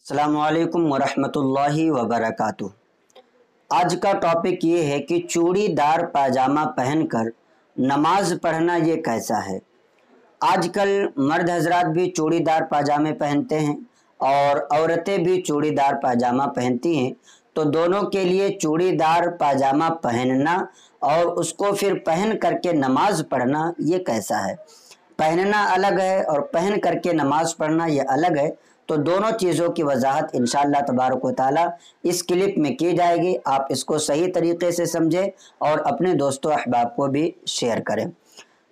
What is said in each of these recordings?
अस्सलामु अलैकुम वरहमतुल्लाहि वबरकातुह। आज का टॉपिक ये है कि चूड़ीदार पाजामा पहनकर नमाज पढ़ना ये कैसा है। आजकल मर्द हजरात भी चूड़ीदार पाजामे पहनते हैं और औरतें भी चूड़ीदार पाजामा पहनती हैं, तो दोनों के लिए चूड़ीदार पाजामा पहनना और उसको फिर पहन करके नमाज पढ़ना ये कैसा है। पहनना अलग है और पहन करके नमाज पढ़ना ये अलग है। तो दोनों चीज़ों की वजाहत इंशाअल्लाह तबारक व तआला इस क्लिप में की जाएगी। आप इसको सही तरीके से समझें और अपने दोस्तों अहबाब को भी शेयर करें।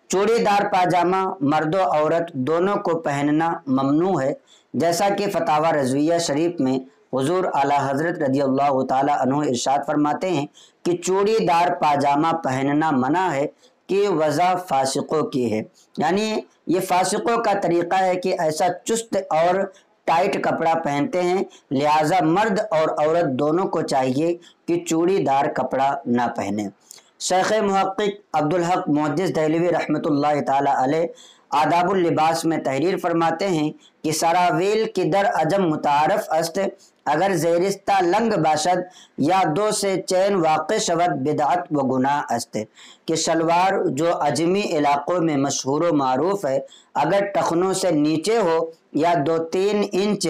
चूड़ीदार पाजामा मर्द और औरत दोनों को पहनना ममनू है, जैसा कि फतावा रज़विया शरीफ में हुजूर आला हज़रत रज़ियल्लाहु ताला अन्हु इरशाद फरमाते हैं कि चूड़ीदार पाजामा पहनना मना है कि वज़ा फासिकों की है, यानी ये फासिकों का तरीक़ा है कि ऐसा चुस्त और टाइट कपड़ा पहनते हैं, लिहाजा मर्द और औरत दोनों को चाहिए कि चूड़ीदार कपड़ा ना पहने। शेख मुहक्किक अब्दुल हक मुहद्दिस दहलवी रहमतुल्लाह ताला अलैह आदाबुल लिबास में तहरीर फरमाते हैं कि सरावील की दर अजम मुतारफ अस्त अगर ज़ेरिस्ता लंग बाशद या दो से चैन वाक़ शवद बिदअत व गुनाह अस्त, कि शलवार जो अजमी इलाक़ों में मशहूर व मारूफ है, अगर टखनों से नीचे हो या 2-3 इंच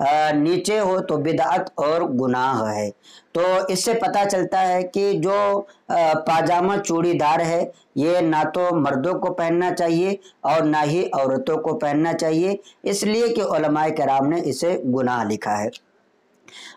नीचे हो तो बिदअत और गुनाह है। तो इससे पता चलता है कि जो पाजामा चूड़ीदार है ये ना तो मर्दों को पहनना चाहिए और ना ही औरतों को पहनना चाहिए, इसलिए कि उलमाए किराम ने इसे गुनाह लिखा है।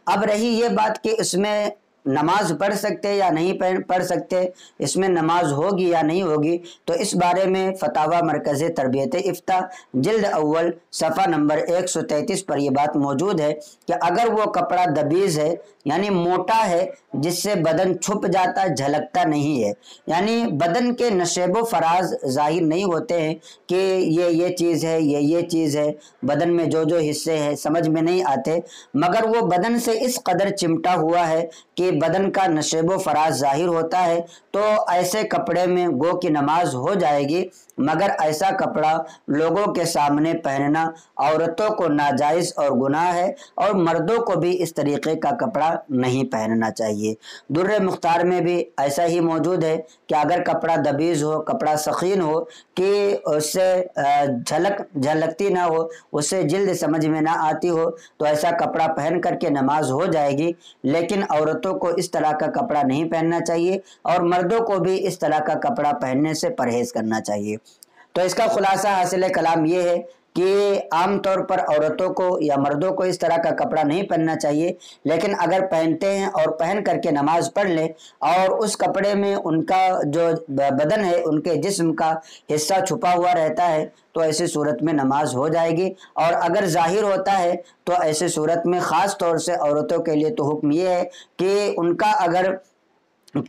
अब रही ये बात कि इसमें नमाज पढ़ सकते या नहीं पढ़ सकते, इसमें नमाज होगी या नहीं होगी, तो इस बारे में फतावा मरकज़ तरबियत इफ्ता जिल्द अव्वल सफ़ा नंबर 133 पर यह बात मौजूद है कि अगर वो कपड़ा दबीज़ है यानी मोटा है, जिससे बदन छुप जाता झलकता नहीं है, यानी बदन के नशेबो फराज ज़ाहिर नहीं होते हैं कि ये चीज़ है, ये चीज़ है, बदन में जो जो हिस्से हैं समझ में नहीं आते, मगर वो बदन से इस कदर चिमटा हुआ है कि बदन का नशेबो फराज जाहिर होता है, तो ऐसे कपड़े में गो की नमाज हो जाएगी। मगर ऐसा कपड़ा लोगों के सामने पहनना औरतों को नाजायज़ और गुनाह है और मर्दों को भी इस तरीक़े का कपड़ा नहीं पहनना चाहिए। दुर्र मुख्तार में भी ऐसा ही मौजूद है कि अगर कपड़ा दबीज़ हो, कपड़ा सखीन हो कि उससे झलकती ना हो, उससे जिल्द समझ में ना आती हो, तो ऐसा कपड़ा पहन करके नमाज हो जाएगी। लेकिन औरतों को इस तरह का कपड़ा नहीं पहनना चाहिए और मर्दों को भी इस तरह का कपड़ा पहनने से परहेज़ करना चाहिए। तो इसका खुलासा हासिल कलाम ये है कि आम तौर पर औरतों को या मर्दों को इस तरह का कपड़ा नहीं पहनना चाहिए, लेकिन अगर पहनते हैं और पहन करके नमाज पढ़ लें और उस कपड़े में उनका जो बदन है, उनके जिस्म का हिस्सा छुपा हुआ रहता है, तो ऐसी सूरत में नमाज हो जाएगी। और अगर जाहिर होता है तो ऐसी सूरत में ख़ास तौर से औरतों के लिए तो हुक्म ये है कि उनका अगर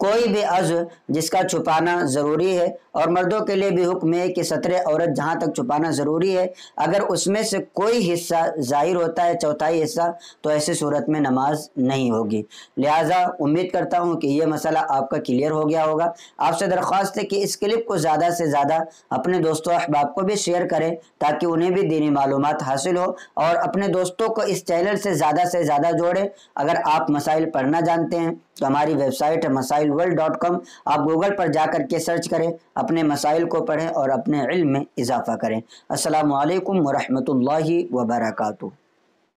कोई भी अज़्व जिसका छुपाना ज़रूरी है, और मर्दों के लिए भी हुक्म है कि सतरे औरत जहाँ तक छुपाना ज़रूरी है, अगर उसमें से कोई हिस्सा ज़ाहिर होता है, चौथाई हिस्सा, तो ऐसी सूरत में नमाज नहीं होगी। लिहाजा उम्मीद करता हूँ कि ये मसला आपका क्लियर हो गया होगा। आपसे दरख्वास्त है कि इस क्लिप को ज़्यादा से ज़्यादा अपने दोस्तों अहबाब को भी शेयर करें ताकि उन्हें भी दीनी मालूमात हासिल हो, और अपने दोस्तों को इस चैनल से ज़्यादा जोड़ें। अगर आप मसाइल पढ़ना जानते हैं तो हमारी वेबसाइट है masailworld.com, आप गूगल पर जाकर के सर्च करें, अपने मसाइल को पढ़ें और अपने इल्म में इजाफ़ा करें। अस्सलामु अलैकुम वरहमतुल्लाहि वबरकातुहू।